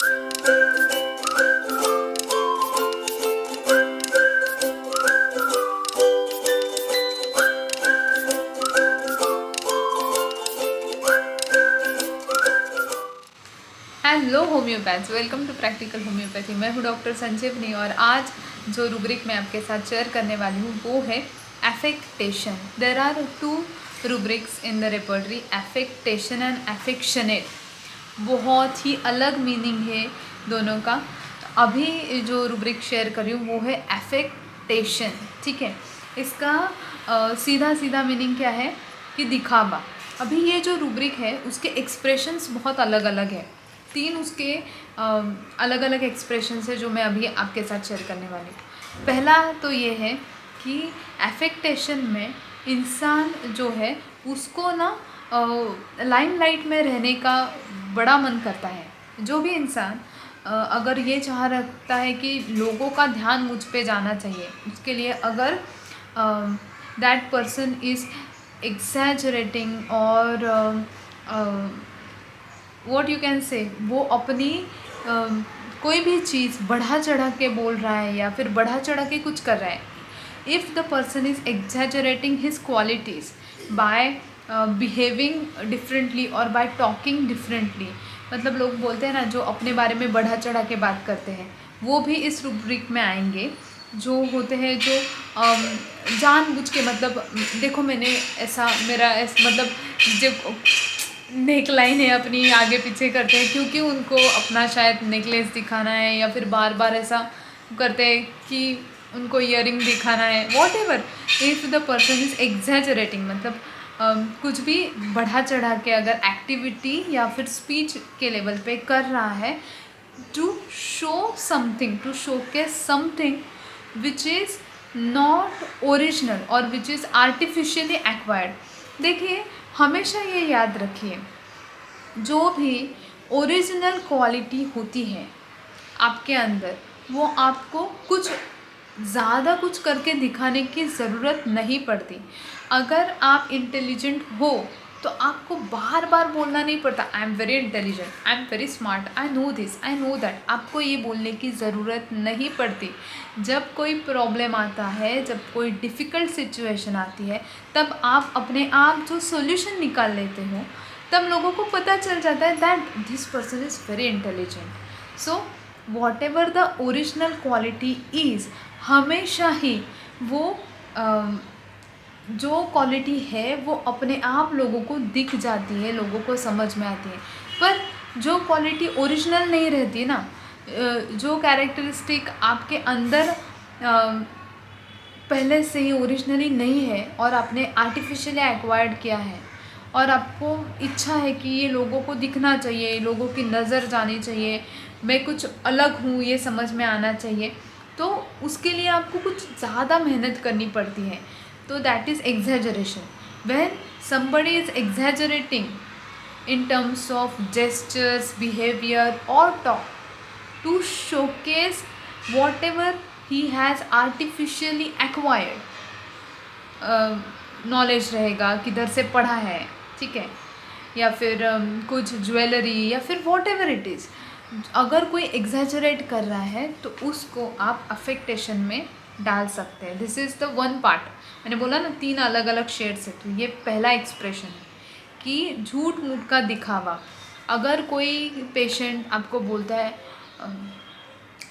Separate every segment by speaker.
Speaker 1: Hello homeopaths, welcome to practical homeopathy. मैं हूँ doctor संजीवनी और आज जो रूब्रिक मैं आपके साथ शेयर करने वाली हूँ वो है affectation. There are two rubrics in the repertory, affectation and affectionate. बहुत ही अलग मीनिंग है दोनों का। अभी जो रूब्रिक शेयर कर रही हूँ वो है एफेक्टेशन, ठीक है। इसका सीधा सीधा मीनिंग क्या है कि दिखावा। अभी ये जो रूब्रिक है उसके एक्सप्रेशंस बहुत अलग अलग है। 3 उसके अलग अलग एक्सप्रेशंस है जो मैं अभी आपके साथ शेयर करने वाली हूँ। पहला तो ये है कि एफेक्टेशन में इंसान जो है उसको ना लाइमलाइट में रहने का बड़ा मन करता है। जो भी इंसान अगर ये चाह रखता है कि लोगों का ध्यान मुझ पे जाना चाहिए, उसके लिए अगर दैट पर्सन इज़ एग्जैजरेटिंग और व्हाट यू कैन से, वो अपनी कोई भी चीज़ बढ़ा चढ़ा के बोल रहा है या फिर बढ़ा चढ़ा के कुछ कर रहा है। If the person is exaggerating his qualities by behaving differently और बाय टॉकिंग डिफरेंटली, मतलब लोग बोलते हैं ना जो अपने बारे में बढ़ा चढ़ा के बात करते हैं, वो भी इस रूब्रिक में आएंगे। जो होते हैं जो जानबूझ के, मतलब देखो मैंने ऐसा मतलब जो नेक लाइन है अपनी आगे पीछे करते हैं क्योंकि उनको अपना शायद नेकलेस दिखाना है या फिर बार बार ऐसा करते हैं कि उनको ईयरिंग दिखाना है। What ever, if the person is exaggerating, मतलब कुछ भी बढ़ा चढ़ा के अगर एक्टिविटी या फिर स्पीच के लेवल पे कर रहा है to show something, to showcase something which is not original और विच इज़ आर्टिफिशियली एक्वायर्ड। देखिए, हमेशा ये याद रखिए, जो भी ओरिजिनल क्वालिटी होती है आपके अंदर, वो आपको कुछ ज़्यादा कुछ करके दिखाने की ज़रूरत नहीं पड़ती। अगर आप इंटेलिजेंट हो तो आपको बार बार बोलना नहीं पड़ता I am very intelligent, I am very smart, I know this, I know that. आपको ये बोलने की ज़रूरत नहीं पड़ती। जब कोई प्रॉब्लम आता है, जब कोई डिफ़िकल्ट सिचुएशन आती है, तब आप अपने आप जो सोल्यूशन निकाल लेते हो, तब लोगों को पता चल जाता है that this person is very intelligent. So what ever the original quality is, हमेशा ही वो जो क्वालिटी है वो अपने आप लोगों को दिख जाती है, लोगों को समझ में आती है। पर जो क्वालिटी ओरिजिनल नहीं रहती ना, जो कैरेक्टरिस्टिक आपके अंदर पहले से ही ओरिजिनली नहीं है और आपने आर्टिफिशियली एक्वायर्ड किया है और आपको इच्छा है कि ये लोगों को दिखना चाहिए, लोगों की नज़र जानी चाहिए, मैं कुछ अलग हूँ ये समझ में आना चाहिए, तो उसके लिए आपको कुछ ज़्यादा मेहनत करनी पड़ती है। तो that is exaggeration. When somebody is exaggerating in terms of gestures, behavior or talk to showcase whatever he has artificially acquired, knowledge रहेगा, किधर से पढ़ा है, ठीक है, या फिर कुछ ज्वेलरी या फिर वॉट एवर इट इज़। अगर कोई एग्जैजरेट कर रहा है तो उसको आप अफेक्टेशन में डाल सकते हैं। This is the one part. मैंने बोला ना 3 अलग अलग शेड्स है, तो ये पहला एक्सप्रेशन है कि झूठ मूठ का दिखावा। अगर कोई पेशेंट आपको बोलता है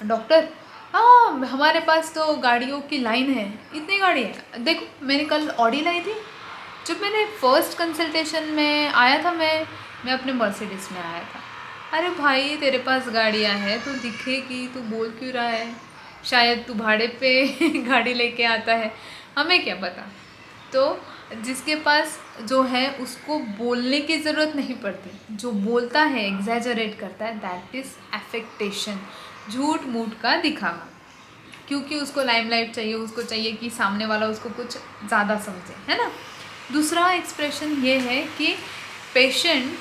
Speaker 1: डॉक्टर हाँ हमारे पास तो गाड़ियों की लाइन है, इतनी गाड़ी है, देखो मैंने कल ऑडी लाई थी, जब मैंने फर्स्ट कंसल्टेशन में आया था मैं अपने मर्सिडीज़ में आया था। अरे भाई तेरे पास गाड़ियाँ हैं तो दिखेगी, तू बोल क्यों रहा है, शायद तू भाड़े पे गाड़ी लेके आता है, हमें क्या पता। तो जिसके पास जो है उसको बोलने की ज़रूरत नहीं पड़ती, जो बोलता है एग्जैजरेट करता है, दैट इज़ एफेक्टेशन, झूठ मूठ का दिखावा। क्योंकि उसको लाइमलाइट चाहिए, उसको चाहिए कि सामने वाला उसको कुछ ज़्यादा समझे, है ना। दूसरा एक्सप्रेशन ये है कि patient,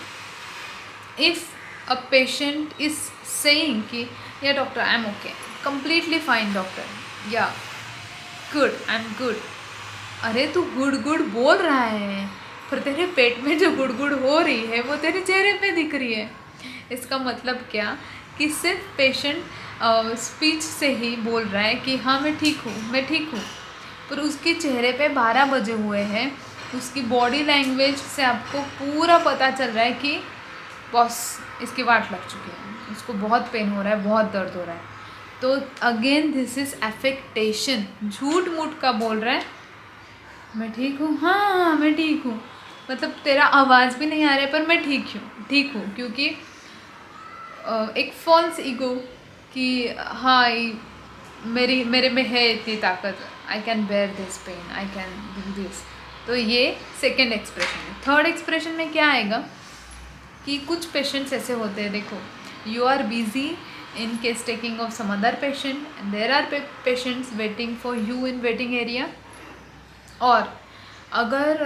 Speaker 1: if a patient is saying कि या doctor I am okay, completely fine doctor, या गुड आई एम गुड। अरे तू गुड गुड बोल रहा है पर तेरे पेट में जो गुड़ गुड़ हो रही है वो तेरे चेहरे पे दिख रही है। इसका मतलब क्या कि सिर्फ पेशेंट स्पीच से ही बोल रहा है कि हाँ मैं ठीक हूँ, मैं ठीक हूँ, पर उसके चेहरे पे 12 बजे हुए हैं, उसकी बॉडी लैंग्वेज से आपको पूरा पता चल रहा है कि बॉस इसकी वाट लग चुकी है, उसको बहुत पेन हो रहा है, बहुत दर्द हो रहा है। तो अगेन दिस इज़ एफेक्टेशन, झूठ मूठ का बोल रहा है मैं ठीक हूँ, हाँ मैं ठीक हूँ, मतलब तेरा आवाज़ भी नहीं आ रहा है पर मैं ठीक हूँ, क्योंकि एक फॉल्स ईगो कि हाँ मेरे में है इतनी ताकत, I can bear this pain, I can do this. तो ये सेकेंड एक्सप्रेशन है। थर्ड एक्सप्रेशन में क्या आएगा कि कुछ पेशेंट्स ऐसे होते हैं, देखो you are busy in case taking of some other patient, there are patients waiting for you in waiting area, और अगर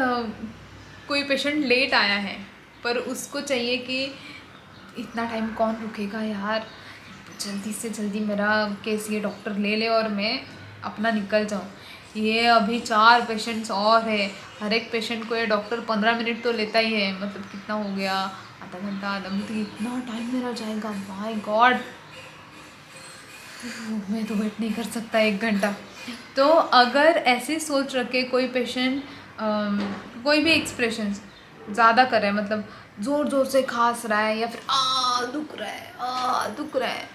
Speaker 1: कोई पेशेंट लेट आया है पर उसको चाहिए कि इतना टाइम कौन रुकेगा यार, जल्दी से जल्दी मेरा केस ये डॉक्टर ले ले और मैं अपना निकल जाऊँ, ये अभी 4 पेशेंट्स और है, हर एक पेशेंट को ये डॉक्टर 15 मिनट तो लेता ही है, मतलब कितना हो गया, आधा घंटा, आधा घंटा, इतना टाइम मेरा जाएगा, माय गॉड मैं तो वेट नहीं कर सकता 1 घंटा। तो अगर ऐसी सोच रखे कोई पेशेंट कोई भी एक्सप्रेशंस ज़्यादा कर रहा है, मतलब ज़ोर ज़ोर से खांस रहा है, या फिर दुख रहा है, दुख रहा है,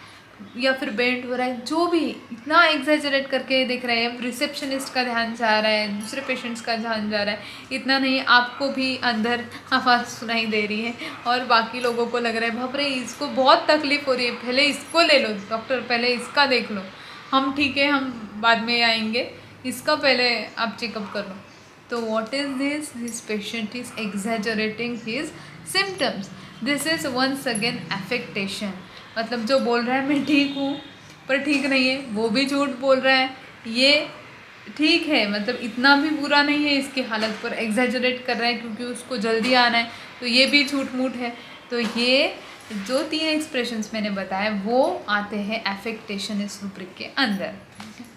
Speaker 1: या फिर बेंट हो रहा है, जो भी इतना एग्जैजरेट करके देख रहे हैं, रिसेप्शनिस्ट का ध्यान जा रहा है, दूसरे पेशेंट्स का ध्यान जा रहा है, इतना नहीं आपको भी अंदर आवाज़ सुनाई दे रही है और बाकी लोगों को लग रहा है बाप रे इसको बहुत तकलीफ़ हो रही है, पहले इसको ले लो डॉक्टर, पहले इसका देख लो, हम ठीक है हम बाद में आएंगे, इसका पहले आप चेकअप कर लो। तो what is this? This patient is exaggerating his symptoms. This is once again affectation. मतलब जो बोल रहा है मैं ठीक हूँ पर ठीक नहीं है, वो भी झूठ बोल रहा है, ये ठीक है मतलब इतना भी बुरा नहीं है इसकी हालत, पर एग्जैजरेट कर रहा है क्योंकि उसको जल्दी आना है, तो ये भी झूठ मूठ है। तो ये जो 3 एक्सप्रेशंस मैंने बताए वो आते हैं एफेक्टेशन इस रूब्रिक के अंदर।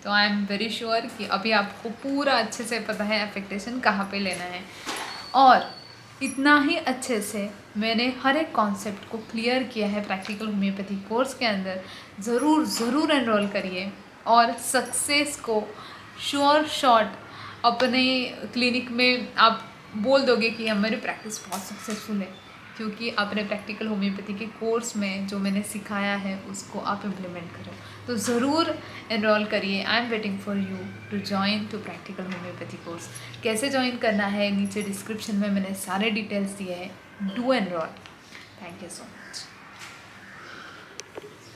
Speaker 1: तो आई एम वेरी श्योर कि अभी आपको पूरा अच्छे से पता है एफेक्टेशन कहाँ पे लेना है, और इतना ही अच्छे से मैंने हर एक कॉन्सेप्ट को क्लियर किया है प्रैक्टिकल होम्योपैथी कोर्स के अंदर। ज़रूर एनरोल करिए और सक्सेस को श्योर शॉट अपने क्लिनिक में आप बोल दोगे कि हमारी प्रैक्टिस बहुत सक्सेसफुल है, क्योंकि आपने प्रैक्टिकल होम्योपैथी के कोर्स में जो मैंने सिखाया है उसको आप इम्प्लीमेंट करो। तो ज़रूर एनरोल करिए। I am waiting for you to join to practical homeopathy course. कैसे ज्वाइन करना है नीचे डिस्क्रिप्शन में मैंने सारे डिटेल्स दिए हैं। Do enrol. Thank you so much.